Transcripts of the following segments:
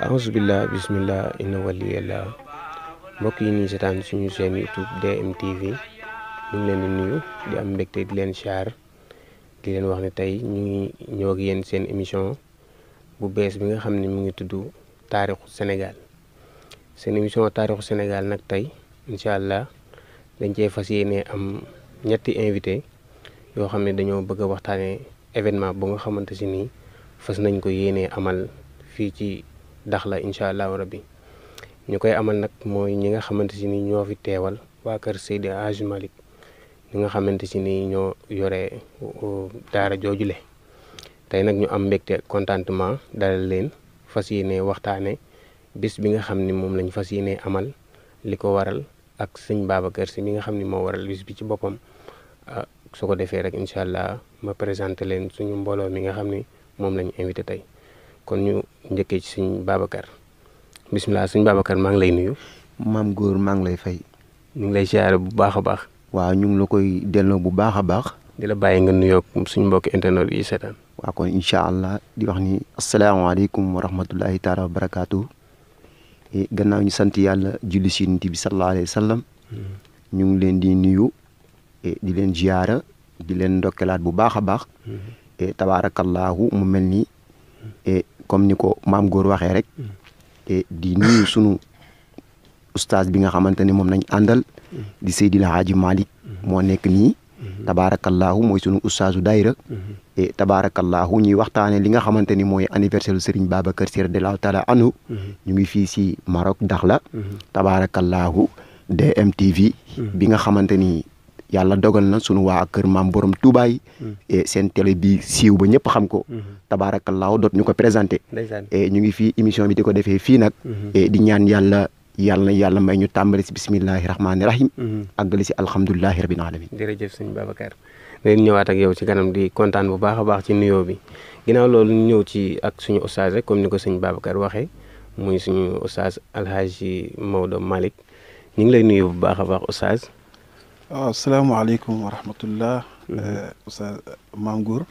ahousubillah bismillah inna waliyallah mbokk yi ñuy seetaan suñu chaîne YouTube DMTV ñu ngi leen di nuyu di am mbégte di leen char di leen wax ne tey ñu ngi ñëw ak yéen seen émission bu bees bi nga xam ne mu ngi tudd taarixu Sénégal seen émission taarixu Sénégal nag tey incha allah dañ cee fas yéene am ñetti invité yoo xam ne dañoo bëgg a waxtaanee événement bu nga xamante si nii fas nañ ko yéenee amal fii ci Dakhla incha allahu rabbi ñu koy amal nag mooy ñi nga xamante si ni ñoo fi teewal waa kër Seydi Hadji Malick ñi nga xamante si ni ñoo yore daara joojule tey nag ñu am mbégte contentement dalal leen fas yéene waxtaane bis bi nga xam ni moom lañ fas yéene amal li ko waral ak sëñ Babacar Sy mi nga xam ni moo waral bis bi ci boppam su ko defee rek incha allah ma présenté leen suñu mbooloo mi nga xam ni moom lañu invité tey kon ñu njëkkee ci sëñ Babacar bisimilah sëñ Babacar maa ngi lay nuyu. maam góor maa ngi lay fay. ñu ngi lay siyaare bu baax a baax. waaw ñu ngi la koy delloo bu baax a baax. di la bàyyi nga nuyoo suñu mbokki internet yi seetaan. waaw kon incha allah di wax ni asalaamaaleykum wa rahmatullahi taala wa barakaatu. gannaaw ñu sant yàlla julli si Yonent bi sallallahu alayhi wa sallam. ñu ngi leen di nuyu di leen ziyaara di leen ndokkelaat bu baax a baax. tabaarakallaahu mu mel ni comme ni ko maam góor waxee rek. di nuyu sunu ustaas bi nga xamante ne moom nañ àndal di Seydil Hadji Malick moo nekk nii tabaarakallaahu mooy sunu ustaasu daayira tabaarakallaahu ñuy waxtaane li nga xamante ni mooy anniversaire Serigne Babacar Sy radiyallaahu taala anhu ñu ngi fii si Maroc Dakhla tabaarakallaahu DMTV bi nga xamante ni yàlla dogal na sunu waa kër maam borom Touba yi seen télé bi siiw ba ñëpp xam ko tabaarakallaahu doot ñu ko présenté ñu ngi fii émission bi di ko defee fii nag di ñaan yàlla may ñu tàmbali si bismillahi rahmaani rahim àggali si alhamdulilahi rabbil alamin jërëjëf sëñ Babacar dañ ñëwaat ak yow ci kanam di kontaan bu baax a baax ci nuyoo bi ginnaaw loolu ñu ñëw ci ak suñu ustaas rek comme ni ko sëñ Babacar waxee muy suñu ustaas Alhaji Maodo Malick ñu ngi lay nuyu bu baax a baax ustaas. waaw asalaamaaleykum wa rahmatullah ustaas maam góor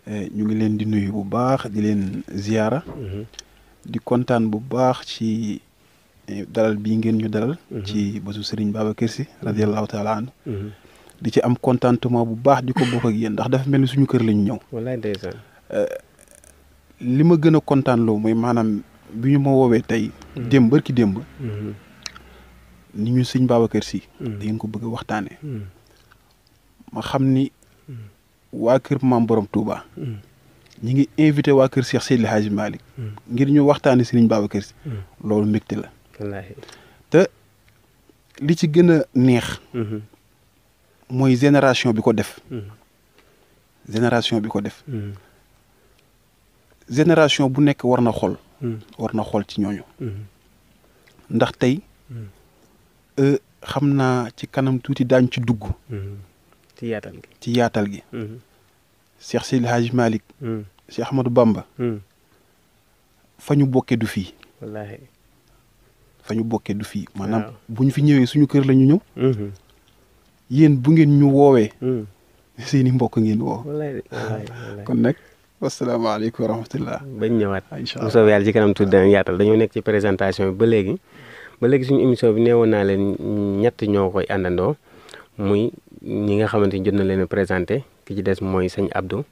ñu ngi leen di nuyu bu baax di leen ziyaara di kontaan bu baax ci dalal bii ngeen ñu dalal ci bésu Serigne Babacar Sy radiyallahu taala anhu di ci am contentement bu baax di ko bokk ak yéen ndax dafa mel ni suñu kër la ñu ñëw wallaay ndeysaan li ma gën a kontaan loo mooy maanaam bi ñu ma woowee tey barki démb ni ñu sëñ Babacar Sy da ngeen ko bëgg a waxtaanee ma xam ni waa kër maam borom Touba ñi ngi invité waa kër Cheikh Seydil Hadji Malick ngir ñu waxtaane Serigne Babacar Sy loolu mbégte la te li ci gën a neex mooy génération bi ko def génération bu nekk war na xool ci ñooñu ndax tey xam naa ci kanam tuuti daañ ci dugg ci yaatal gi Cheikh Seydil Hadji Malick Cheikh Ahmadou Bamba fa ñu bokkee du fii wallaahi fa ñu bokkee du fii maanaam bu ñu fi ñëwee suñu kër la ñu ñëw yéen bu ngeen ñu woowee seeni mbokk ngeen woo kon nag wasalaamaaleykum wa rahmatullah bañ ñëwaat bu soobee yàlla ci kanam tuuti danañ yaatal dañoo nekk ci présentation bi ba léegi suñu émission bi neewoon naa leen ñett ñoo koy àndandoo muy ñi nga xamante ni jot na leen a présenté ki ci des mooy sëñ Abdou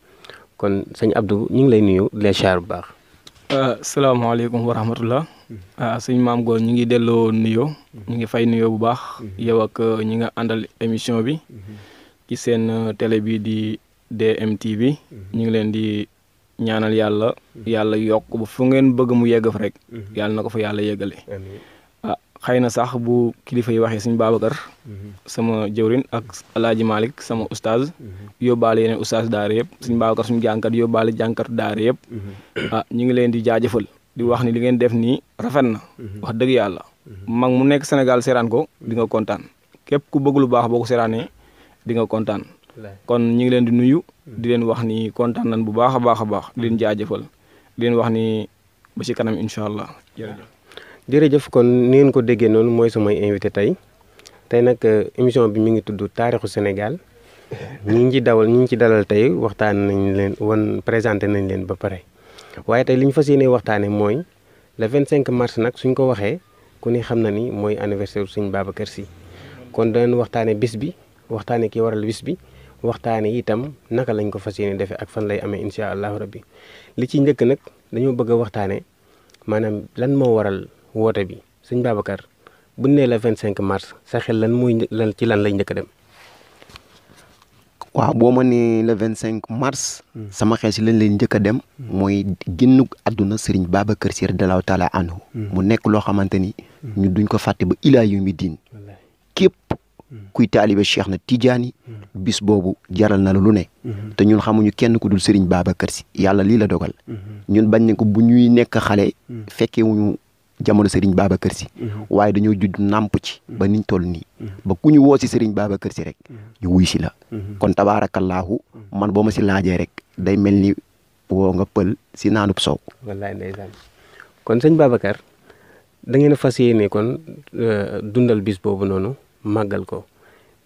kon sëñ Abdou ñu ngi lay nuyu di la char bu baax. salaamaaleykum wa rahmatullah sëñ maam góor ñu ngi delloo nuyoo ñu ngi fay nuyoo bu baax yow ak ñi nga àndal émission bi ci seen télé bi di DMTV ñu ngi leen di ñaanal yàlla yokk ba fu ngeen bëgg mu yegg fa rek yàlla na ko fa yàlla yeggale. xëy na sax bu kilifa yi waxee suñ Babacar sama jëwrin ak Alaaji Malick sama oustaz yóbbaale yeneen oustaz daara yëpp suñ Babacar suñu jànkat yóbbaale jànkatu daara yëpp ñu ngi leen di jaajëfal di wax ni li ngeen def nii rafet na wax dëgg yàlla mag mu nekk Sénégal seeraan ko di nga kontaan képp ku bëgg lu baax boo ko seeraanee di nga kontaan kon ñu ngi leen di nuyu di leen wax ni kontaan nañ bu baax a baax di leen jaajëfal di leen wax ni ba ci kanam incha allah jërëjëf kon ni ngeen ko déggee noonu mooy samay invité tey nag émission bi mi ngi tudd taarixu Sénégal ñi ngi ci dalal tey waxtaan nañ leen présenté nañ leen ba pare waaye tey li ñu fas yéene waxtaane mooy le 25 mars nag suñ ko waxee ku ne xam na ni mooy anniversaire sëñ Babacar Sy kon danañ waxtaane bis bi waxtaane ki waral bis bi waxtaane itam naka lañ ko fas yéene defee ak fan lay amee incha allahu rabbi li ci njëkk nag dañoo bëgg a waxtaane maanaam lan moo waral woote bi sëñ Babacar bu nee le 25 mars sa xel lan ci lan lay njëkk a dem. waaw boo ma nee le 25 mars. sama xel si lañ lay njëkk a dem. mooy génn àdduna Serigne Babacar Sy radiyallahu taala anhu mu nekk loo xamante ni. ñu duñ ko fàtte ba ilaa yawmi diin. képp kuy taalibe Cheikh na Tidiane bis boobu jaral na la lu ne. te ñun xamuñu kenn ku dul Serigne Babacar Sy yàlla lii la dogal. ñun bañ ne ko bu ñuy nekk xale. fekkee wuñu jamono Serigne Babacar Sy waaye dañoo judd nàmp ci ba niñ toll nii ba ku ñu woo si Serigne Babacar Sy rek ñu wuy si la kon tabaarakallaahu man boo ma si laajee rek day mel ni woo nga pël si naanub soow. wallaay ndeysaan kon sëñ Babacar da ngeen a fas yéene kon dundal bis boobu noonu màggal ko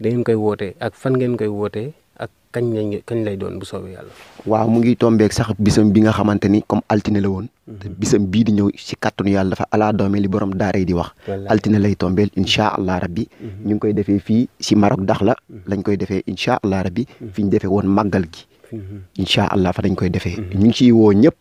da ngeen koy woote ak fan ngeen koy wootee ak kañ lay doon bu soobee yàlla. waaw mu ngi tombeek sax bisam bi nga xamante ni comme altine la woon. te bisam bii di ñëw si kàttanu yàlla dafa alaa doome li borom daara yi di wax. altine lay tombeel incha allah rabbi. ñu ngi koy defee fii si Maroc Dakhla lañ koy defee incha allah rabbi. fi ñu defee woon màggal gi. incha allah fa dañ koy defee. ñu ngi ciy woo ñëpp.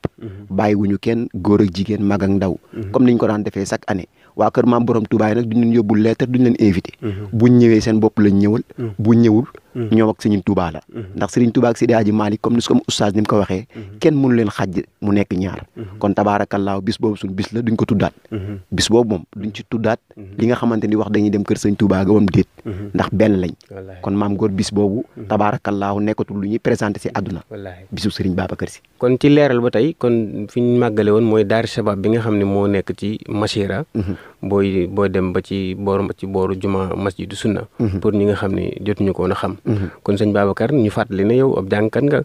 bàyyiwuñu kenn góor ak jigéen mag ak ndaw. comme niñ ko daan defee chaque année. waa kër maam borom Touba yi nag duñ leen yóbbul lettre duñ leen invité. buñ ñëwee seen bopp lañ ñëwal. buñ ñëwul ñoom ak Serigne Touba la. ndax Serigne Touba ak Seydi Hadji Malick comme ni ko oustaz ni mu ko waxee. kenn mënu leen xaj mu nekk ñaar. kon tabaarakallaahu bis boobu suñ bis la duñ ko tuddaat. bis boobu moom duñ ci tuddaat. li nga xamante ni wax dañuy dem kër Serigne Touba ga wam déet. ndax benn lañ. kon maam góor bis boobu. tabaarakallaahu nekkatul lu ñuy présenté si àdduna. bisu Serigne Babacar Sy. kon ci leeral ba tey kon fi ñu màggale woon mooy Daaru Shabab bi nga xam ne moo nekk ci Machira. booy dem ba ci booru juma masjidu sunna pour ñi nga xam ne jotuñu ko woon a xam. kon sëñ Babacar ñu fàttali ne yow ab jàngkat nga.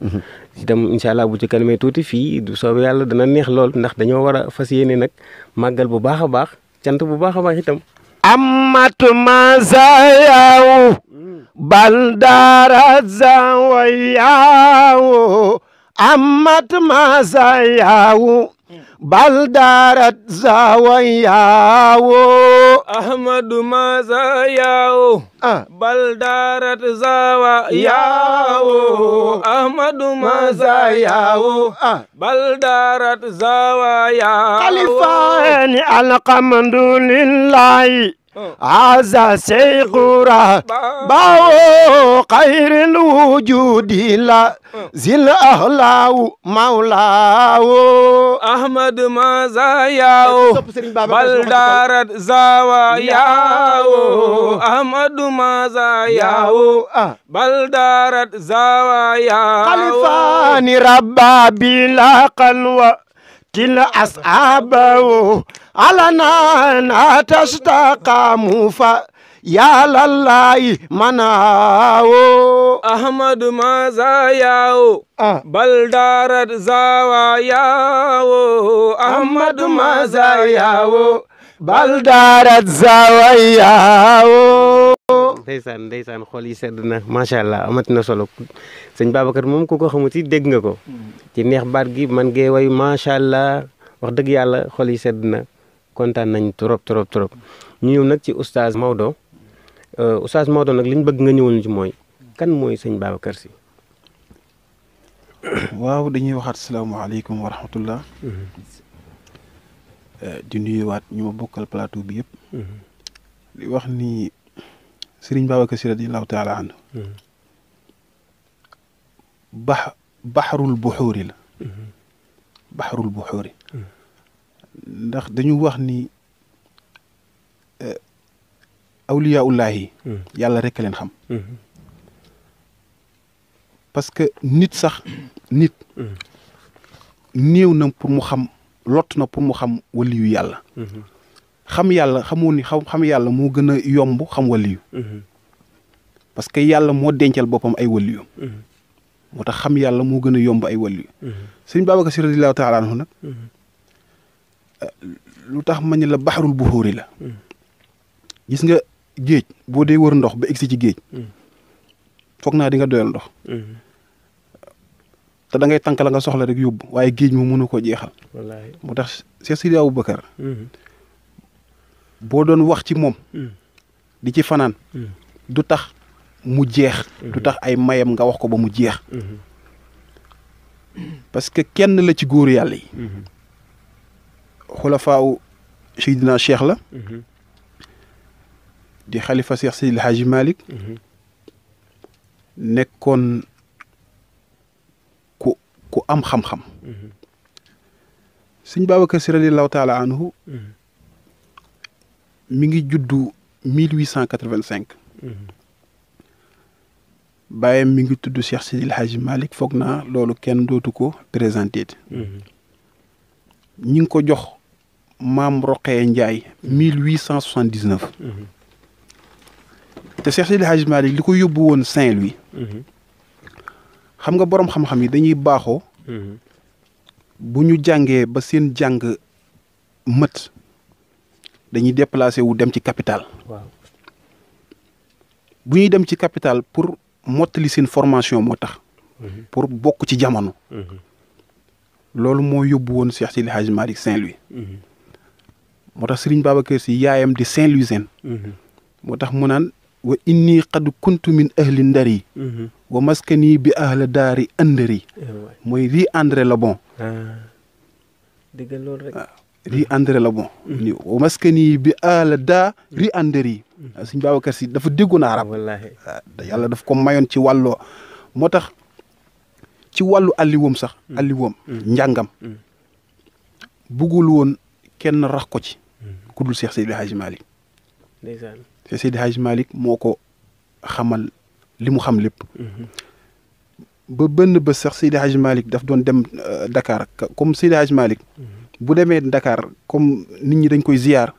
itam incha allah bu ci kanamee tuuti fii du soobee yàlla dana neex lool ndax dañoo war a fas yéene nag màggal bu baax a baax cant bu baax a baax itam. amat mazayaw bal dara zawayaw amat mazayaw bal darat zawayawo ahmadu mazayawo bal darat zawayawo ahmadu mazayawo bal darat zawayawo khalifani alhamdulillahi عزا سيغورا باو خير الوجود لا زل أهلاو مولاو أحمد مزاياو بل دارت زواياو أحمد مزاياو بل دارت زواياو خلفاني ربا بلا قلوة كل أصحابه علنا تستقاموا يا لله مناو أحمد مزاياو بل دارت زواياو أحمد مزاياو بل دارت زواياو ndeysaan xool yi sedd na macha allah amati na solo sëñ Babacar moom ku ko xamuti dégg nga ko ci neex baat gi man gee way macha allah wax dëgg yàlla xool yi sedd na kontaan nañ trop ñu ñëw nag ci oustaz Maodo nag li ñu bëgg nga ñëwal ñu ci mooy kan mooy sëñ Babacar Sy. waaw dañuy waxaat salaamaaleykum wa rahmatullah di nuyuwaat ñu ma bokkal plateau bi yëpp. di wax ni Serigne Babacar Sy radiyallahu taala anhu baxarul buxuuri la. baxarul buxuuri ndax dañu wax ni awliyaullahi yàlla rek a leen xam. parce que nit sax nit néew na pour mu xam lott na pour mu xam waliyu yàlla. xam yàlla xamoo ni xam yàlla moo gën a yomb xam waliyu. parce que yàlla moo dencal boppam ay waliyu. moo tax xam yàlla moo gën a yomb ay waliyu. sëñ Babacar Sy radiyallahu taala anhu nag lu tax ma ne la baxarul buxuuri la. gis nga géej boo dee wër ndox ba egsi ci géej. foog naa di nga doyal ndox. te da ngay tànk la nga soxla rek yóbbu waaye géej mu mënu koo jeexal. wallaahi. moo tax Cheikh Sidi Aboubacar boo doon wax ci moom di ci fanaan du tax mu jeex du tax ay mayam nga wax ko ba mu jeex parce que kenn la ci góoru yàlla yi xulafaaw Seydina Cheikh la di xalifa Cheikh Seydi El Hadji Malick nekkoon ku am xam-xam sëñ Babacar Sy radiyallahu taala anhu mi ngi juddu 1885 bàyyam mi ngi tudd Cheikh Seydi El Hadji Malick foog naa loolu kenn dootu ko présenté ñi ngi ko jox maam Roqee Njaay 1879 te Cheikh Seydi El Hadji Malick li ko yóbbu woon Saint-Louis xam nga boroom xam-xam yi dañuy baaxoo bu ñu jàngee ba seen jàng mët dañuy déplacé wu dem ci capitale. waaw bu ñuy dem ci capitale pour mottali seen formation moo tax pour bokk ci jamono loolu moo yóbbu woon Cheikh Seydi El Hadji Malick Saint-Louis moo tax Serigne Babacar Sy yaayam di Saint-Louisien moo tax mu naan wa inni qad kuntu min ahli ndari wa maskani bi ahla daari andari mooy ri André la bon dëgg loolu rek ri André la bon ni wa maskani bi ahla daa ri andari Serigne Babacar Sy dafa déggoon arab wallaahi yàlla daf ko mayoon ci wàlloo moo tax ci wàllu alliwoom sax alliwoom njàngam buggul woon kenn rax ko ci ku dul Cheikh Seydi El Hadji Malick ndeysaan Cheikh Seydi El Hadji Malick moo ko xamal li mu xam lépp ba benn bés sax Seydi El Hadji Malick daf doon dem Dakar comme Seydi El Hadji Malick bu demee Dakar comme nit ñi dañ koy ziyaar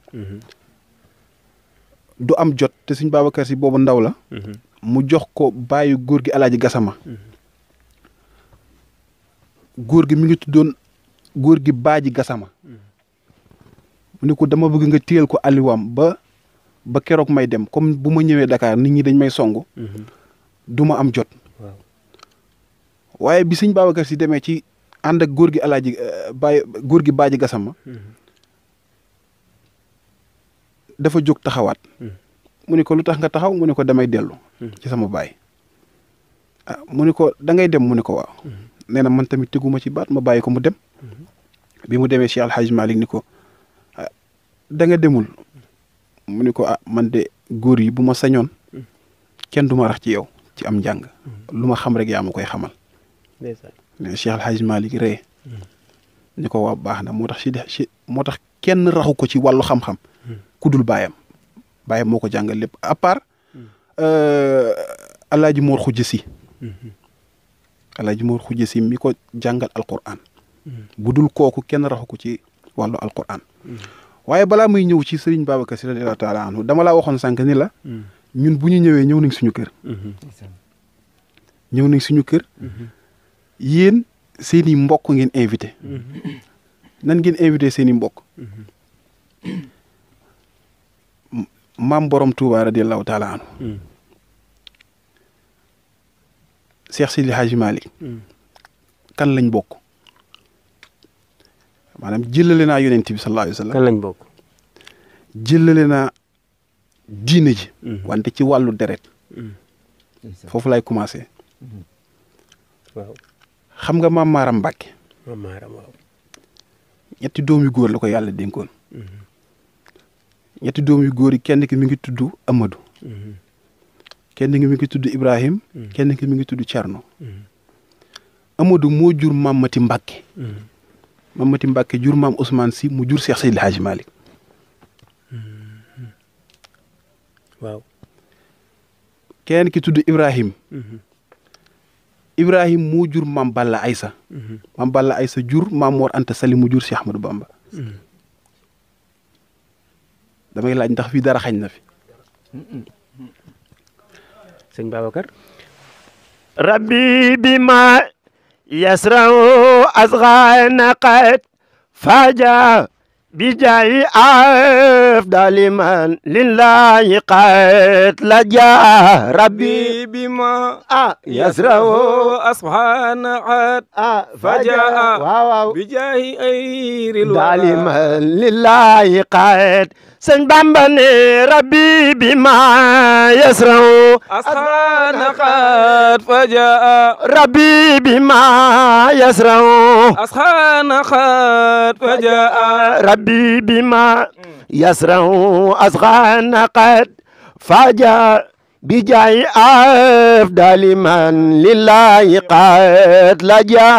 du am jot te Sëñ Babacar Sy boobu ndaw la mu jox ko bàyyi góor gi Alaaji Gasama góor gi mi ngi tuddoon góor gi Baaji Gasama mu ne ko dama bëgg nga téyel ko alliwaam ba keroog may dem comme bu ma ñëwee Dakar nit ñi dañ may songu du ma am jot waaye bi Sëñ Babacar Sy demee ci ànd ak góor gi Alaaji góor gi Baaji Gasama dafa jóg taxawaat mu ne ko lu tax nga taxaw mu ne ko damay dellu ci sama baay mu ne ko da ngay dem mu ne ko waaw nee na man tamit teguma ci baat ma bàyyi ko mu dem bi mu demee Cheikh El Hadji Malick ni ko da nga demul mu ne ko man de góor yi bu ma sañoon kenn du ma rax ci yow ci am njàng lu ma xam rek yaa ma koy xamal ne Cheikh El Hadji Malick ree ni ko waaw baax na moo tax kenn raxu ko ci wàllu xam-xam ku dul baayam moo ko jàngal lépp à part Alaaji Mor Xujja Si Alaaji Mor Xujja Si mi ko jàngal alquran bu dul kooku kenn raxu ko ci wàllu alquran waaye balaa muy ñëw ci Serigne Babacar Sy radiyallahu taala anhu dama laa waxoon sànq ni la ñun bu ñu ñëwee ñëw nañ suñu kër ñëw nañ suñu kër yéen seeni mbokk ngeen invité nan ngeen invité seeni mbokk maam borom Touba radiyallahu taala anhu Cheikh Seydi El Hadji Malick kan lañ bokk maanaam jëlale naa yonent bi sallallahu alayhi wa sallam kan lañ bokk jëlale naa diine ji wante ci wàllu deret foofu lay commencé waaw xam nga maam Maaram Mbàkke maam Maaram waaw ñetti doom yu góor la ko yàlla dénkoon ñetti doom yu góor yi kenn ki mi ngi tudd Amadou kenn ki mi ngi tudd Ibrahim kenn ki mi ngi tudd Thierno Amadou moo jur maam Mati Mbàkke maam Mati Mbàkke jur maam Ousmane Sy mu jur Cheikh Seydi El Hadji Malick waaw kenn ki tudd Ibrahim Ibrahim moo jur maam Balla Aysa maam Balla Aysa jur maam Mor Anta Sali mu jur Cheikh Ahmadou Bamba damay laaj ndax fii dara xañ na fi sëñ Babacar ربي بما يسرع أصغى نقد فاجا بجاي أفضل من لله قد لجا ربي بما يسره أصبحان عاد فجاء بجاه أير دالما لله قد سن بامبني ربي بما يسره أصبحان عاد فجاء ربي بما يسره أصبحان عاد فجاء ربي بما يسره أصغان قد فجاء بجاي أفضل من لله قد لجا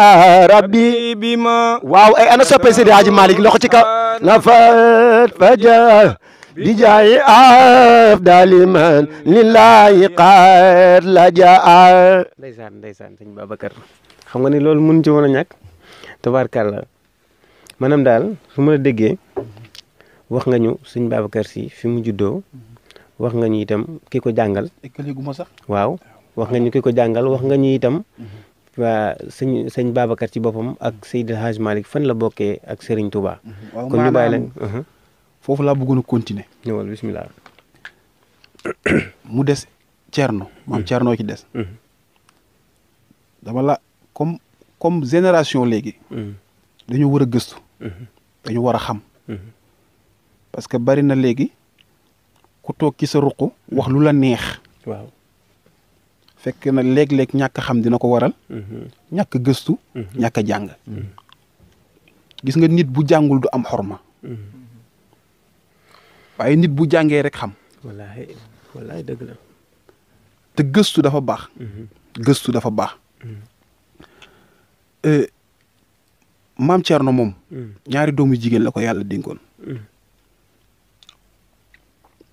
ربي بما واو أنا سوبي سيدي حاج مالك لو خشيكا نفت فجاء بجاي أفضل من لله قد لجا ndeysaan sëñ Babacar xam nga ni loolu mun ci woon a ñàkk tabaarkàlla maanaam daal su ma la déggee wax nga ñu sëñ Babacar Sy fi mu juddoo wax nga ñu itam ki ko jàngal sax waaw wax nga ñu ki ko jàngal wax nga ñu itam waa sëñ Babacar ci boppam ak Seydi Hadj Malick fan la bokkee ak Serigne Touba. kon ñu bàyyi leen foofu laa bëggoon a continuer. ñëwal bismillah. mu des Thierno maam Thierno ci des. dama la comme génération léegi. dañu war a gëstu. dañu war a xam. parce que bari na léegi ku toog ci sa ruq wax lu la neex. waaw fekk na léeg-léeg ñàkk xam dina ko waral. ñàkk gëstu. ñàkk jàng. gis nga nit bu jàngul du am xorma. waaye nit bu jàngee rek xam. wallaahi dëgg la. te gëstu dafa baax. gëstu dafa baax. maam Thierno moom. ñaari doomu jigéen la ko yàlla dénkoon.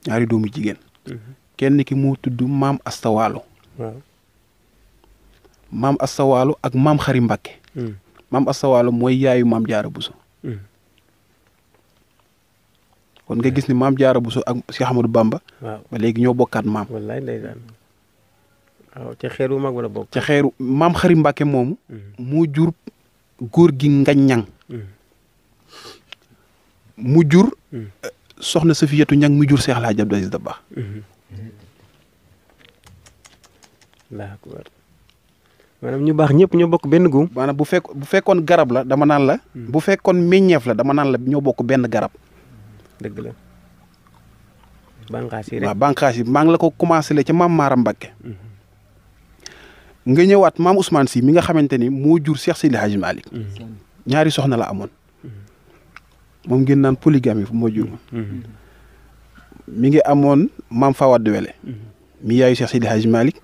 ñaari doomu jigéen. kenn ki moo tudd maam Astawaalo. waaw maam Astawaalo ak maam Xari Mbàkke. maam Astawaalo mooy yaayu maam Jaara Buso. kon nga gis ni maam Jaara Buso ak Cheikh Ahmadou Bamba. waaw ba léegi ñoo bokkaat maam. wallaay ndeysaan waaw ca xeeru mag wala bokk. ca xeeru maam Xari Mbàkke moomu. moo jur góor gi Ngañ mu jur. soxna Safiyatu Ñang mu jur Seex Alaaji Abdu Asiis Dabaax. Allaahu akbar maanaam ñu baax ñëpp ñoo bokk benn góom. maanaam bu fekkoon garab la dama naan la. bu fekkoon meññeef la dama naan la ñoo bokk benn garab. dëgg la. bànqaas yi rek waaw bànqaas yi maa ngi la ko commencé le ca maam Maaram Mbàkke. nga ñëwaat maam Ousmane Sy mi nga xamante ni moo jur Cheikh Seydi Hadji Malick. ñaari soxna la amoon. moom ngeen naan polygamie fu moo jur. mi ngi amoon maam Fawade Wele. mi yaayu Cheikh Seydi Hadji Malick.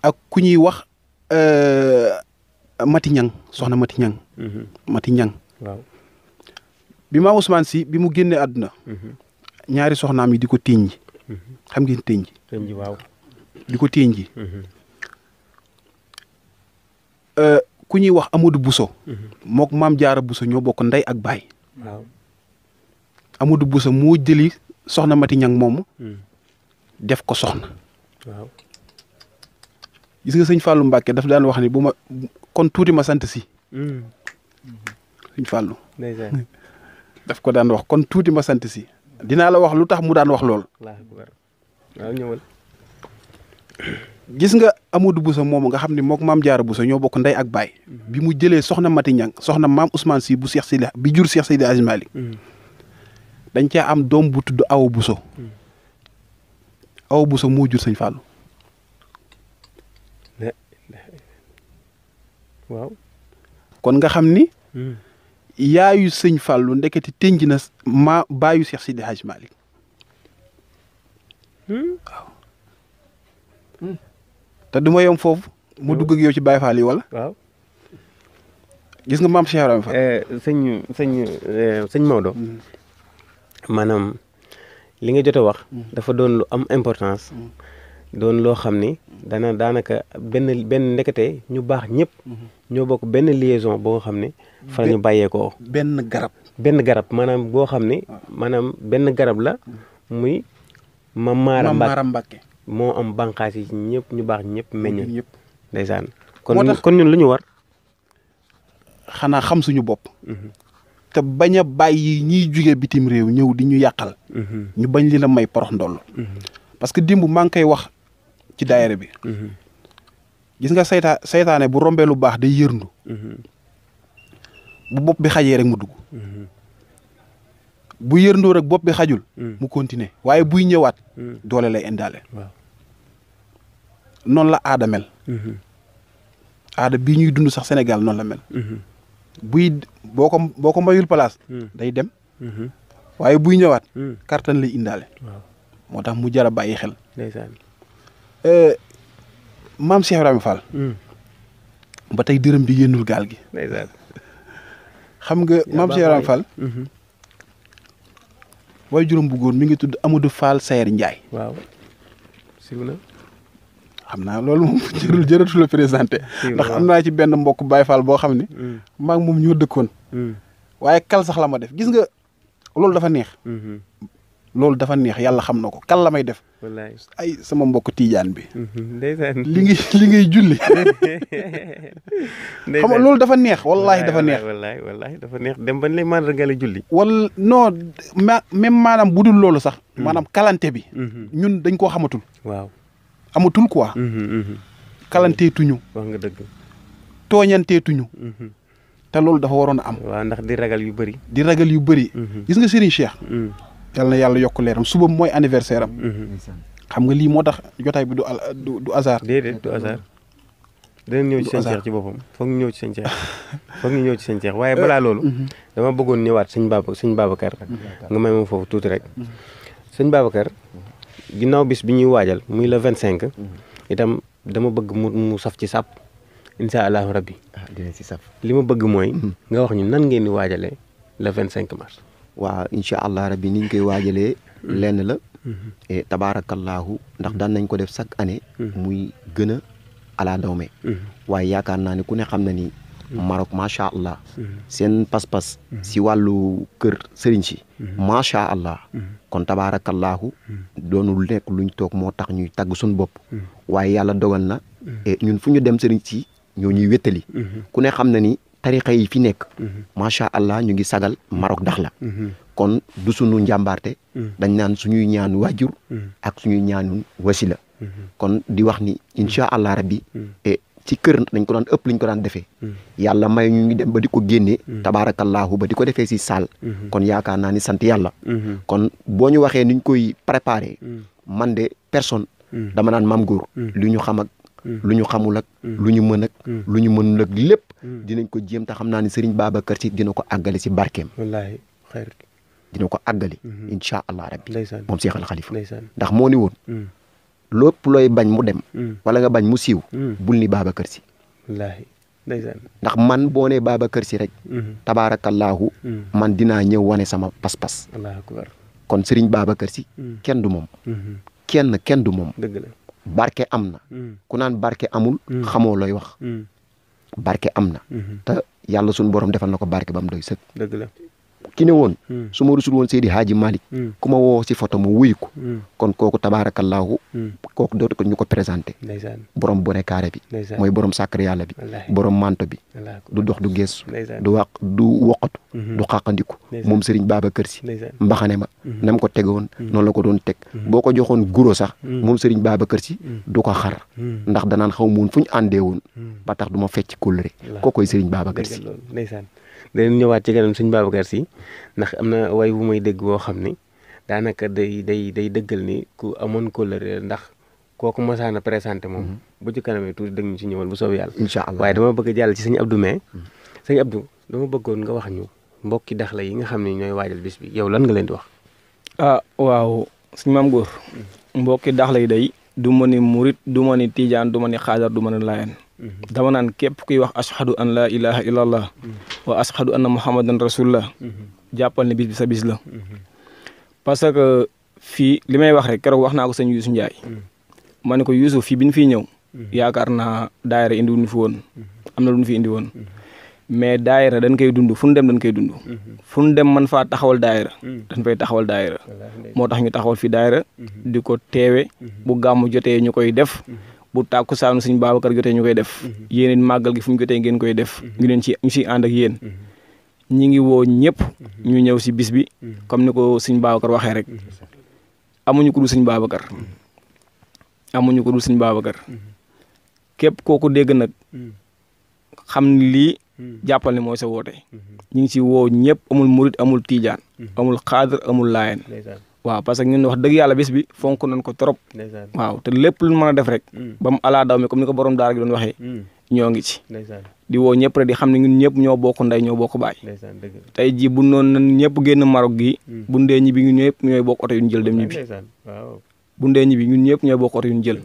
ak ku ñuy wax Mati Ñang soxna Mati Ñang. Mati Ñang. waaw bi maam Ousmane Sy bi mu génnee àdduna. ñaari soxnaam yi di ko téñ ji. xam ngeen téñ ji. téñ ji waaw. di ko téñ ji. ku ñuy wax Amadou Bousso. mook maam Jaara Bousso ñoo bokk ndey ak baay. waaw Amadou Bousso moo jëli soxna Mati Ñang moomu. def ko soxna. waaw gis nga sëñ Fallou Mbacke daf daan wax ni bu ma kon tuuti ma sant si. sëñ Fallou. ndeysaan daf ko daan wax kon tuuti ma sant si. dinaa la wax lu tax mu daan wax lool. waaw ñëwal. gis nga Amadou Bousso moomu nga xam ne mook maam Jaara Bousso ñoo bokk ndey ak baay. bi mu jëlee soxna Mati Ñang soxna maam Ousmane Sy bu Cheikh Seydi bi jur Cheikh Seydi Hadji Malick. dañ caa am doom bu tudd Awa Bousso. Awa Bousso moo jur sëñ Fallou. waaw kon nga xam ni. yaayu sëñ Fallou ndeketi tënj na baayu Cheikh Seydi Hadji Malick. waaw. te du ma yom foofu. mu dugg ak yow ci Baye Fall yi wala. waaw. gis nga maam Cheikh Ibrahima Fall. sëñ Maodo. maanaam li nga jot a wax. dafa doon lu am importance. doon loo xam ni daanaka benn ndekete ñu baax ñëpp. ñoo bokk benn liaison boo xam ne. fa la ñu bàyyeekoo. benn garab. benn garab maanaam boo xam ne. maanaam benn garab la muy. Maam Maara Mbàkke moo am bànqaas yi ñëpp ñu baax ñëpp meññ. ñëpp ndeysaan kon ñun lu ñu war. xanaa xam suñu bopp. te bañ a bàyyi ñiy jóge bitim réew ñëw di ñu yàqal. ñu bañ li la may porox ndoll. parce que démb maa ngi koy wax ci daayira bi. gis nga saytaane bu rombee lu baax day yërndu. bu bopp bi xajee rek mu dugg. bu yërndoo rek bopp bi xajul. mu continuer waaye buy ñëwaat. doole lay indaale. noonu la aada mel. aada bii ñuy dund sax Sénégal noonu la mel. buy boo ko mayul place. day dem. waaye buy ñëwaat. kartan lay indaale. moo tax mu jar a bàyyi xel. ndeysaan. maam Cheikh Ibrahima Fall. ba tey dërëm bi génnul gaal gi. ndeysaan. xam nga maam Cheikh Ibrahima Fall. waaye juróom bu góor mi ngi tudd Amadou Fall Sayer Ndiaye. waaw. siw na. xam naa loolu moom jërëtu la présenté. ndax am naa ci benn mbokk Baye Fall boo xam ne. maa ngi moom ñoo dëkkoon. waaye kal sax la ma def gis nga loolu dafa neex. loolu dafa neex yàlla xam na ko kal la may def. wallaay ay sama mbokk Tiijaan bi. ndeysaan. li ngay julli. xam nga loolu dafa neex wallaahi dafa neex. wallaahi dafa neex dem bañ lay màndargale julli. wala non même maanaam bu dul loolu sax. maanaam kalante bi. ñun dañ koo xamatul. waaw. amatul quoi. kalanteetuñu. wax nga dëgg. tooñanteetuñu. te loolu dafa waroon a am. waaw ndax di ragal yu bëri. di ragal yu bëri. gis nga Serigne Cheikh. yal na yàlla yokk leeram suba mooy anniversaire am. xam nga lii moo tax jotaay bi du hasard. déedéet du hasard. dinañ ñëw ci sëñ Cheikh ci boppam foog ñu ñëw ci sëñ Cheikh. foog ñu ñëw ci sëñ Cheikh waaye balaa loolu. dama bëggoon ñëwaat sëñ Babacar. nga may ma foofu tuuti rek. sëñ Babacar. ginnaaw bis bi ñuy waajal muy le 25. itam dama bëgg mu saf ci sàpp. incha allahu rabbi. dina si saf. li ma bëgg mooy. nga wax ñu nan ngeen di waajalee le 25 mars. waaw incha allah rabbi niñ koy waajalee. lenn la. et tabaarakallaahu ndax daan nañ ko def chaque année. muy gën a ala dawme. waaye yaakaar naa ne ku ne xam na ni. Maroc macha allah. seen pas-pas. si wàllu kër sëriñ si. macha allah. kon tabaarakallaahu doonul nekk luñ toog moo tax ñuy tagg suñu bopp. waaye yàlla dogal na. et ñun fu ñu dem sëriñ si ñoo ñuy wéttali. ku ne xam na ni tarixa yi fi nekk. macha allah ñu ngi sagal Maroc dax la. kon du suñu njàmbaarte. dañ naan suñuy ñaanu waajur. ak suñuy ñaanu wasila. kon di wax ni incha allah rabbi. et ci kër dañ ko daan ëpp liñ ko daan defee. yàlla may ñu ngi dem ba di ko génnee. tabaarakallaahu ba di ko defee si saal. kon yaakaar naa ni sant yàlla. kon boo ñu waxee niñ koy préparé. man de personne. dama naan maam góor. lu ñu xam ak lu ñu xamul ak. lu ñu mën ak. lu ñu mënul ak lépp. dinañ ko jéem te xam naa ni Serigne Babacar Sy dina ko àggale si barkeem. wallaahi xayr. dina ko àggali. incha allah rabbi. ndeysaan moom Cheikh Al Khalifa. ndeysaan ndax moo ni woon. lépp looy bañ mu dem. wala nga bañ mu siiw. bul ni Babacar Sy. wallaahi ndeysaan. ndax man boo nee Babacar Sy rek. tabaarakallaahu man dinaa ñëw wane sama pas-pas. allahu akbar. kon Serigne Babacar Sy. kenn du moom. kenn du moom. dëgg la. barke am na. ku naan barke amul. xamoo looy wax. barke am na. te yàlla suñu borom defal na ko barke ba mu doy sëkk. dëgg la. ki ne woon. su ma rusul woon Seydi Hadji Malick. ku ma woo si photo mu wuyu ko. kon kooku tabaarakallaahu. kooku dootu ko ñu ko présenté. ndeysaan. borom bone carré bi. ndeysaan. mooy borom sàkkar yàlla bi. wallaahi. borom manto bi. wallaahi. du dox du geesu. ndeysaan. du woqatu. du xàqandiku. ndeysaan. moom Serigne Babacar Sy. ndeysaan. mbaxane ma. nam ko tegoon. noonu la ko doon teg. boo ko joxoon guro sax. moom Serigne Babacar Sy. du ko xar. ndax danaan xaw ma woon fu ñu àndee woon. ba tax du ma fecc kóllëre. kookoy Serigne Babacar Sy. loolu ndeysaan. danañ ñëwaat ci kanam sëñ Babacar Sy ndax am na way bu may dégg boo xam ni daanaka day dëggal ni ku amoon kóllëre ndax kooku mosaan a présenté moom. bu ci kanamee tuuti dëgg ñu ci ñëwal bu soobee yàlla. incha allah waaye dama bëgg a jàll ci sëñ Abdou mais sëñ Abdou dama bëggoon nga wax ñu mbokki Daxla yi nga xam ne ñooy waajal bis bi yow lan nga leen di wax. ah waaw suñu maam góor mbokki Daxla yi day du ma ni murit du ma ni tijaan du ma ni xaadar du ma ni laayeen dama naan képp kuy wax ashhadu an laa ilaha illallah wa ashhadu anna muhammadan rasulullah jàppal ne bis bi sa bis la parce que fii li may wax rek keroog wax naa ko sëñ Youssou Ndiaye ma ne ko Youssou fii bi ñu fiy ñëw yaakaar naa daayira indi wuñu fi woon am na lu ñu fi indi woon mais daayira dañ koy dund fu ñu dem dañ koy dund fu ñu dem man faa taxawal daayira dañ fay taxawal daayira moo tax ñu taxawal fi daayira di ko teewe bu gàmmu jotee ñu koy def bu tàkkusaanu Sëñ Babacar jotee ñu koy def yéen màggal gi fu ñu jotee ngeen koy def ñu siy ànd ak yéen ñi ngi woo ñëpp ñu ñëw si bis bi comme ni ko sëñ Babacar waxee rek amuñu ko dul sëñ Babacar amuñu ko dul sëñ Babacar képp kooku dégg nag xam ni lii jàppal ni mooy sa woote ñu ngi si woo ñëpp amul murit amul tiijaan amul xaadir amul laayeen waaw parce que ñun wax dëgg yàlla bis bi fonk nañ ko trop waaw te lépp lu mën a def rek ba mu alaa daw mi comme ni ko borom daara gi doon waxee ñoo ngi ci di woo ñëpp rek di xam ne ñun ñëpp ñoo bokk ndey ñoo bokk baay tey jii bu noonu nan ñëpp génn Maroc gi bu ndee ñibbi ñun ñëpp ñooy bokk oto yu ñu jël dem ñibbi bu ndee ñibbi ñun ñëpp ñooy bokk oto yu ñu jël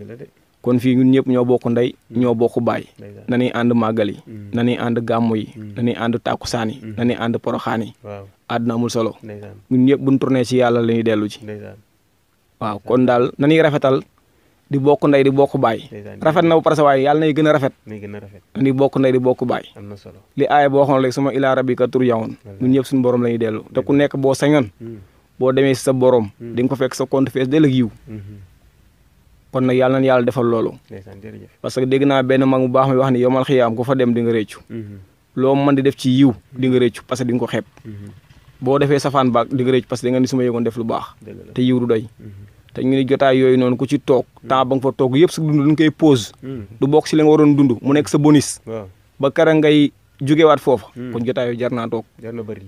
kon fii ñun ñëpp ñoo bokk ndey ñoo bokk baay nañuy ànd màggal yi nañuy ànd gàmmu yi nañuy ànd tàkkusaan yi nañuy ànd poroxaan yi àdduna amul solo ñun ñëpp buñ tourné ci yàlla la ñuy dellu ci waaw kon daal nañuy rafetal di bokk ndey di bokk baay rafet na bu parce que waaye yàlla nay gën a rafet nañuy bokk ndey di bokk baay li aaya boo waxoon léegi suma ilaa rabbika turja'un ñun ñëpp suñu borom la ñuy dellu te ku nekk boo sañoon boo demee si sa borom di nga ko fekk sa compte fees del ak yiw kon nag yàlla na yàlla defal loolu parce que dégg naa benn mag mu baax mi wax ni yomal xiyaam ku fa dem di nga réccu loo mën di def ci yiw di nga réccu parce que di nga ko xeeb boo defee safaan baag di nga réccu parce que di nga ni suma yëgoon def lu baax te yiw du doy te ñu ni jotaay yooyu noonu ku ci toog temps ba nga fa toog yëpp sa dund duñ koy pause du bokk si la nga waroon dund mu nekk sa bonus ba kara ngay jógewaat foofa kon jotaay yooyu jar naa toog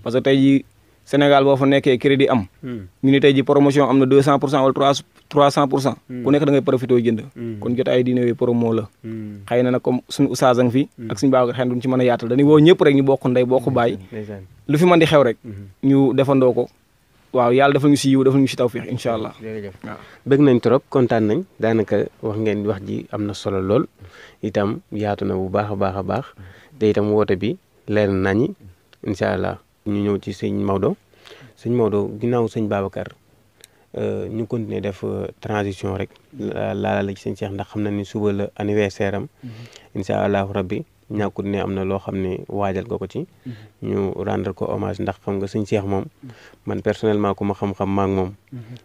parce que tey ji Sénégal boo fa nekkee crédit am ñu ni tey ji promotion am na 200% wala 300% ku nekk da ngay profité jënd kon jotaay diine yooyu promo la xëy na nag comme suñu oustaz a ngi fi ak suñu baax xëy na duñ ci mën a yaatal dañuy woo ñëpp rek ñu bokk ndey bokk baay lu fi mën di xew rek ñu defandoo ko waaw yàlla defal ñu si yiw defal ñu si tawfiix incha allah waaw bëgg nañ trop kontaan nañ daanaka wax ngeen wax ji am na solo lool itam yaatu na bu baax a baax te itam woote bi leer nañi incha allah ñu ñëw ci sëñ Maodo ginnaaw sëñ Babacar ñu continuer def transition rek laala la ci sëñ Cheikh ndax xam na ni suba la anniversaire am incha allahu rabbi ñàkkut ne am na loo xam ne waajal nga ko ci ñu rendre ko hommage ndax xam nga sëñ Cheikh moom man personnellement ku ma xam-xam maak moom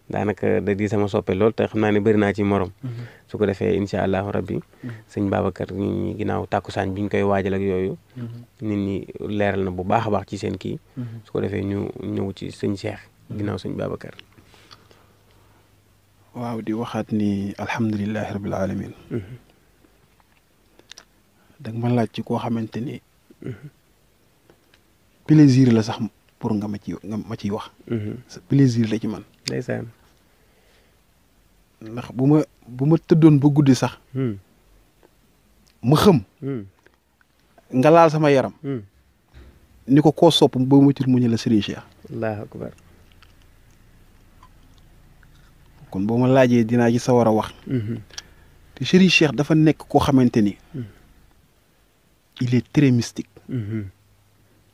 daanaka da di sama soppe lool te xam naa ne bëri naa ci morom su ko defee incha allahu rabbi sëñ Babacar nit ñi ginnaaw tàkkusaan bi ñu koy waajal ak yooyu nit ñi leeral na bu baax a baax ci seen kii su ko defee ñu ñëw ci sëñ Cheikh ginnaaw sëñ Babacar waaw di waxaat ni alhamdulilahi rabbil alamin da nga ma laaj ci koo xamante ni plaisir la sax pour nga ma ciy wax plaisir la ci man ndeysaan ndax bu ma tëddoon ba guddi sax ma xëm nga laal sama yaram ni ko koo sopp ba muccul mu ñu la Serigne Cheikh allahu akbar kon boo ma laajee dinaa ci sawar a wax te Serigne Cheikh dafa nekk koo xamante ni il est très mystique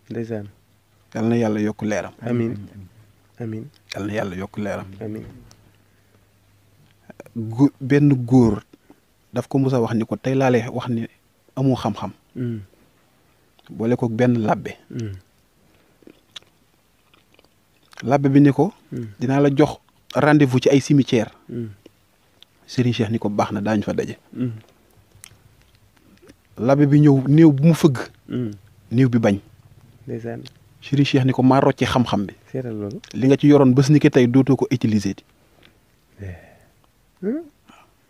ndeysaan yal na yàlla yokk leeram amiin amiin yal na yàlla yokk leeram amiin benn góor daf ko mos a wax ni ko tey laalee wax ni amoo xam-xam boole ko benn labbe labbe bi ni ko dinaa la jox rendez-vous ci ay cimetière Serigne Cheikh ni ko baax na daañu fa daje labbe bi ñëw néew bu mu fëgg néew bi bañ ndeysaan Serigne Cheikh ni ko maa rocce xam-xam bi seetal loolu li nga ci yoroon bés ni ki tey dootoo ko utiliser ti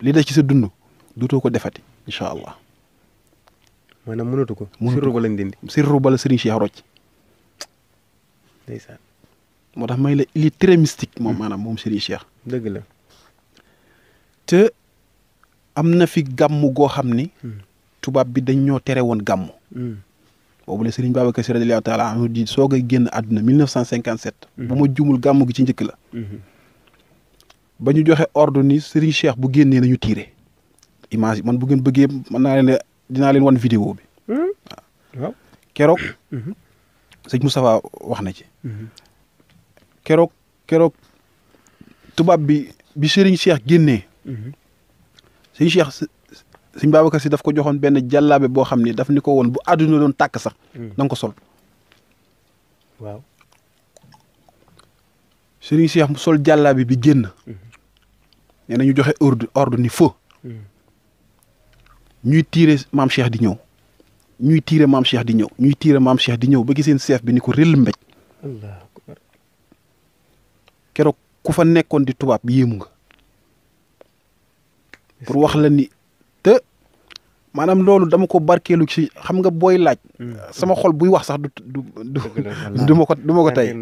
li des ci sa dund dootoo ko defati incha allah maanaam mënatu ko sirru ba lañ dindi sirru ba la Serigne Cheikh rocc ndeysaan moo tax may la il est très mystique moom maanaam moom Serigne Cheikh dëgg la te am na fi gàmm goo xam ni tubaab bi dañ ñoo tere woon gàmm boobu la Serigne Babacar Sy radiyallahu taala anhu di soog a génn àdduna 1957 bu ma jumul gàmm gi ci njëkk la ba ñu joxe ordre ni Serigne Cheikh bu génnee nañu tiire image man bu ngeen bëggee mën naa leen dinaa leen wan vidéo bi waaw keroog sëñ Moustapha wax na ci keroog tubaab bi Serigne Cheikh génnee sëñ Cheikh sëñ Babacar Sy daf ko joxoon benn jàllaabe boo xam ni daf ni ko woon bu àdduna doon tàkk sax na nga ko sol waaw Serigne Cheikh mu sol jàllaabe bi génn nee na ñu joxe ordre ni feu ñuy tiire maam Cheikh di ñëw ñuy tiire maam Cheikh di ñëw ñuy tiire maam Cheikh di ñëw ba giseen chef bi ni ko réel mbéj keroog ku fa nekkoon di tubaab yéemu nga pour wax la ni te maanaam loolu dama ko barkeelu ci xam nga booy laaj sama xol buy wax sax du ma ko tey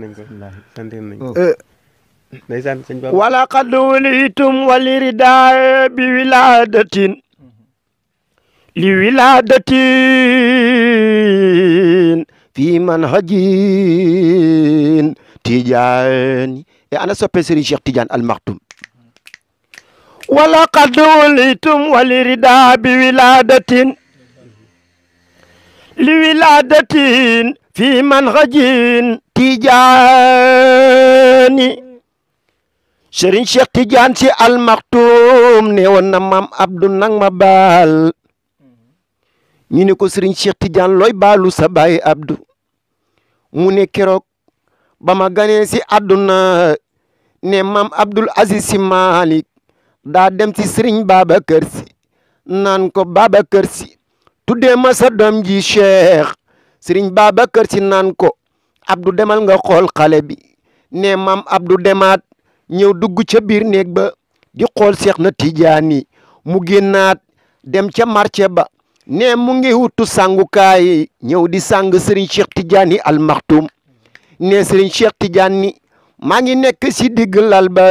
wala qad wulitum walirida bi wiladatin li wiladatin fi manhajin Tijaani e ana soppe Serigne Cheikh Tidiane Al Maktoum wala qad wulitum walirida bi wiladatin li wiladatin fi manhajin Tijaani Serigne Cheikh Tidiane si Al Maktoum ne woon na maam Abdou nang ma baal ñu ne ko Serigne Cheikh Tidiane looy baalu sa baay Abdou mu ne keroog ba ma ganee si àdduna ne maam Abdoul Aziz Si Malick daa dem si Serigne Babacar Si naan ko Babacar Si tuddee ma sa doom ji Cheikh Serigne Babacar Si naan ko Abdou demal nga xool xale bi ne maam Abdou demaat ñëw dugg ca biir néeg ba di xool Cheikh na Tidiane mu génnaat dem ca marché ba ne mu ngi wutu sangukaay ñëw di sang Serigne Cheikh Tidiane Al Maktoum ne Serigne Cheikh Tidiane maa ngi nekk si digg lal ba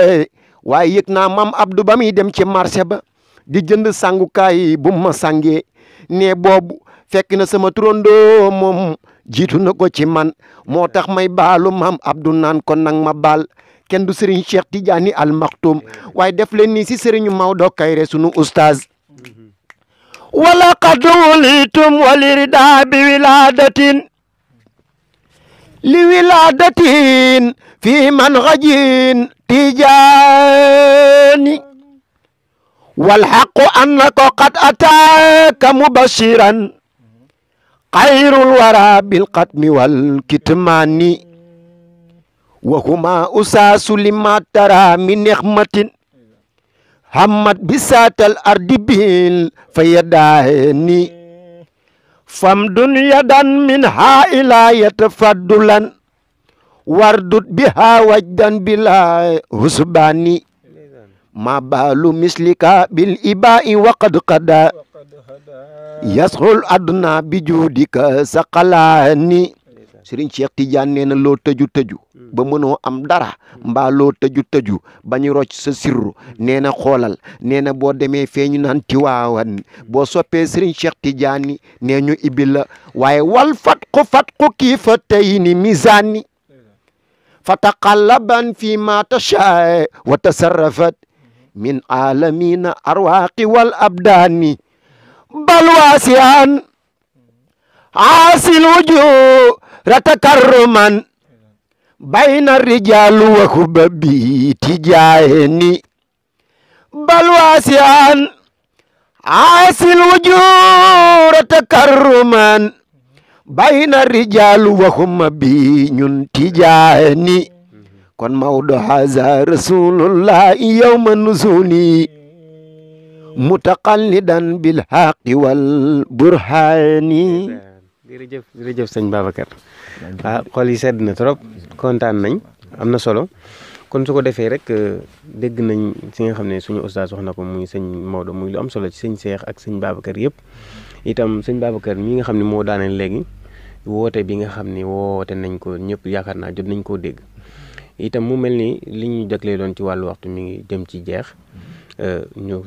waaye yëg naa maam Abdou ba muy dem ci marché ba di jënd sangukaay bu ma sangee ne boobu fekk na sama turandoo moom jiitu na ko ci man moo tax may baalu maam Abdou naan ko nang ma baal kenn du Serigne Cheikh Tidiane Al Maktoum waaye def leen nii si Serigne Maodo Kayre sunu oustaz wala qad wulitum walirida bi wiladatin li wiladatin fi manhajin Tijaani wal haqqu annaka qad ataaka mubashiran xayrul wara bil qatmi wal kitmani wa huma usaasu lima tara min nixmatin hammat bisaatal ardi bil fayadaani famdun yadan min ha ila yatafaddulan wardut biha wajdan bila husbani ma balu mislika bil ibai wa qad qada yasxul adna bi juudika saqalaani Serigne Cheikh Tidiane nee na loo tëju ba mënoo am dara mbaa loo tëju ba ñu rocc sa sirru nee na xoolal nee na boo demee feeñu naan Tiwaawan boo soppee Serigne Cheikh Tidiane nee ñu ibil la waaye wal fatqu kiifa tey ni misaani fataqallaban fi ma tashaa wa tasarrafat min alamina arwaqi wal abdaani bal waasian aasil wujuh ratakarruman bayna rijalu wa hubabi Tijaani bal waasian aasil wujuh ratakarruman bayna rijalu wa hubabi ñun Tijaani kon Maodo haza rasulullahi yawma nuzuli mutaqallidan bil haqqi wal burhani jërëjëf sëñ Babacar xol yi sedd na trop kontaan nañ am na solo kon su ko defee rek dégg nañ si nga xam ne suñu ustaas wax na ko muy sëñ Maodo muy lu am solo ci sëñ Cheikh ak sëñ Babacar yëpp itam sëñ Babacar mi nga xam ne moo daaneel léegi woote bi nga xam ne woote nañ ko ñëpp yaakaar naa jot nañ koo dégg itam mu mel ni li ñu jaglee doon ci wàllu waxtu mi ngi dem ci jeex ñu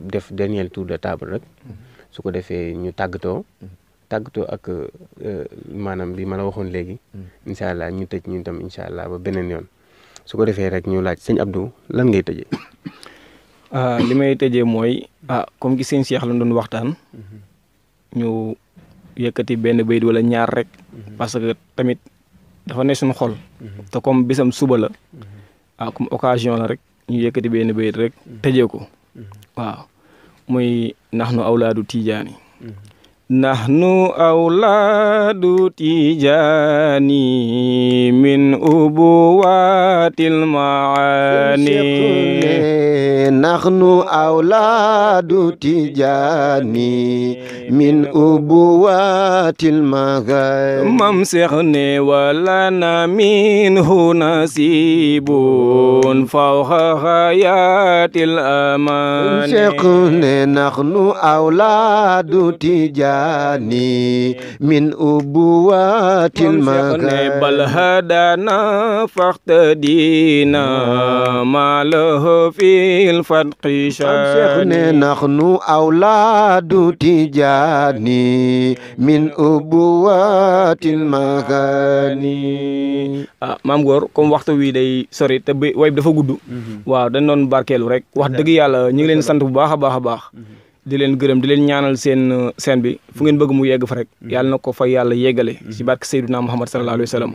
def dernier tour de table rek su ko defee ñu tàggatoo ak maanaam bi ma la waxoon léegi incha allah ñu tëj ñu tam incha allah ba beneen yoon su ko defee rek ñu laaj sëñ Abdou lan ngay tëjee. li may tëjee mooy comme gi sëñ Cheikh la doon waxtaan ñu yëkkati benn bayit wala ñaar rek parce que tamit dafa ne suñu xol te comme bisam suba la comme occasion la rek ñu yëkkati benn bayit rek tëjee ko waaw muy nahnu awlaadu Tijaani nahnu awlaadu tijaani min ubuwatil maani nahnu awlaadu tijaani min ubuwatil maani mam Seex ne walana minhu nasibun fawqa hayatil amani Seex ne nahnu awlaadu tijaani min ubuwatil maghani bal hadana fahtadina ma lahu fil fadqi shani nahnu awladu tijani min ubuwatil maghani. maam Góor comme waxtu wi day sori te way bi dafa gudd waaw dañ doon barkeelu rek wax dëgg yàlla ñu ngi leen sant bu baax a baax a baax di leen gërëm di leen ñaanal seen bi fu ngeen bëgg mu yegg fa rek yàlla na ko fa yàlla yeggale ci barke Seydina Muhammad sallallahu alayhi wa sallam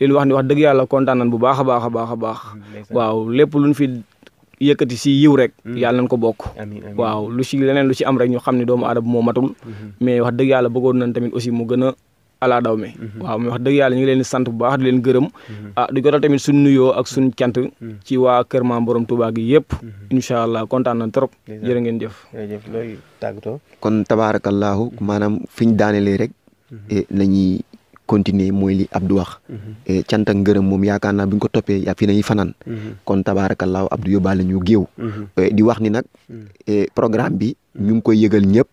leen wax ni wax dëgg yàlla kontaan nañ bu baax a baax a baax a baax waaw lépp luñ fi yëkkati si yiw rek yàlla nañ ko bokk waaw lu ci leneen lu ci am rek ñu xam ne doomu aadama moo matul mais wax dëgg yàlla bëggoon nañ tamit aussi mu gën a ala daw me waaw mais wax dëgg yàlla ñu ngi leen di sant bu baax di leen gërëm di jotal tamit suñ nuyoo ak suñ cant ci waa Kër Maam Borom Touba gi yëpp incha allah kontaan nañ trop jërë ngeen jëf looy tàggatoo kon tabaarakallaahu maanaam fi ñu daanelee rek lañuy continuer mooy li Abdou wax cant ak ngërëm moom yaakaar naa bu ñu ko toppee yaa fi nañuy fanaan kon tabaarakallaahu Abdou yóbbaale ñu géew di wax ni nag programme bi ñu ngi koy yëgal ñëpp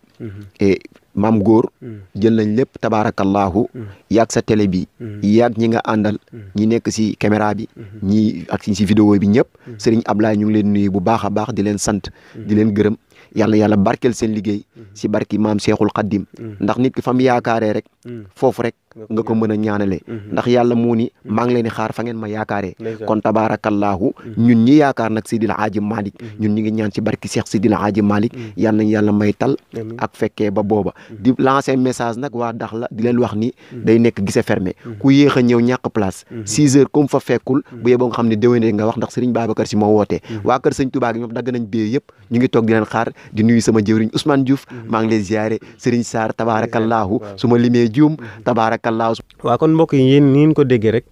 Maam Góor jël nañ lépp tabaarakallaahu yaag sa télé bi yaag ñi nga àndal ñi nekk si caméra bi ñi ak si vidéo bi ñëpp Serigne Ablaye ñu ngi leen nuyu bu baax a baax di leen sant di leen gërëm yàlla barkeel seen liggéey si barki maam Cheikhul Khadim ndax nit ki fam yaakaaree rek foofu rek nga ko mën a ñaanale ndax yàlla moo ni maa ngi leen di xaar fa ngeen ma yaakaaree kon tabaarakallaahu ñun ñi yaakaar nag Seydil Hadji Malick ñun ñi ngi ñaan ci barki Cheikh Seydil Hadji Malick yal nañ yàlla may tal ak fekkee ba booba di lancer message nag waa Dakhla di leen wax ni day nekk gise fermé ku yéex a ñëw ñàkk place 6 heures comme fa fekkul bu yeboo nga xam ne déwénee nga wax ndax Serigne Babacar Sy moo wootee waa kër Serigne Touba gi ñoom dagg nañ bee yëpp ñu ngi toog di leen xaar di nuyu sama jëwriñ Ousmane Diouf maa ngi lay ziare Serigne Sarr tabaarakallaahu su ma limee juum tabaarakallaahu. waaw kon mbokk yi yéen ni ngeen ko déggee rek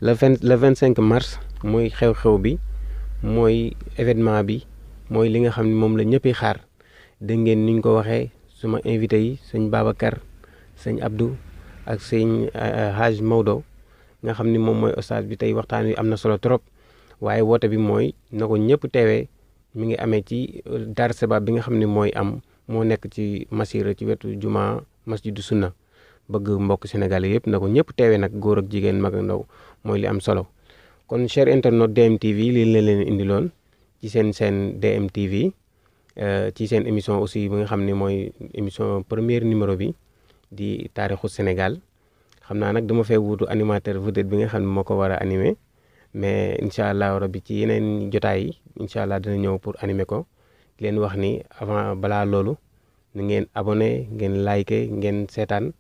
le 25 mars mooy xew-xew bi mooy événement bi mooy li nga xam ne moom la ñëpp xaar dégg ngeen ni ñu ko waxee suma invité yi sëñ Babacar sëñ Abdou ak sëñ Hadj Maodo nga xam ni moom mooy oustaz bi tey waxtaan wi am na solo trop waaye woote bi mooy na ko ñëpp teewee mi ngi amee ci Dar Sabab bi nga xam ne mooy am moo nekk ci Massira ci wetu juma masjidu sunna bëgg mbokk sénégalais yëpp na ko ñëpp teewee nag góor ak jigéen mag ak ndaw mooy li am solo kon cher internaute DMTV lii la leen indiloon ci seen DMTV ci seen émission aussi bi nga xam ne mooy émission première numéro bi di taarixu Sénégal xam naa nag dama fee wuutu animateur vedette bi nga xam ne moo ko war a animé mais incha allah rabbi ci yeneen jotaay yi incha allah dina ñëw pour animer ko leen wax ni avant balaa loolu ni ngeen abonné ngeen liké ngeen seetaan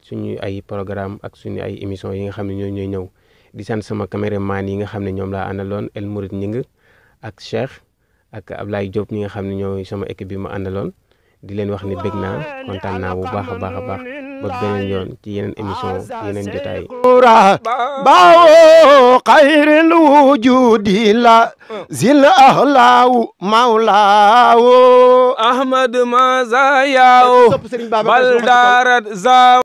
suñu ay programme ak suñu ay émission yi nga xam ne ñooy ñëw di sant sama caméraman yi nga xam ne ñoom laa àndaloon El Mourid Ñing ak Cheikh ak Ablaye Diop ñi nga xam ne ñooy sama équipe bi ma àndaloon di leen wax ni bég naa kontaan naa bu baax a baax a baax ba beneen yoon ci yeneen émission yeneen jotaay baawo xayril wujudi la zil ahlaawu mawlaawo ahmad mazayaaw bal daarat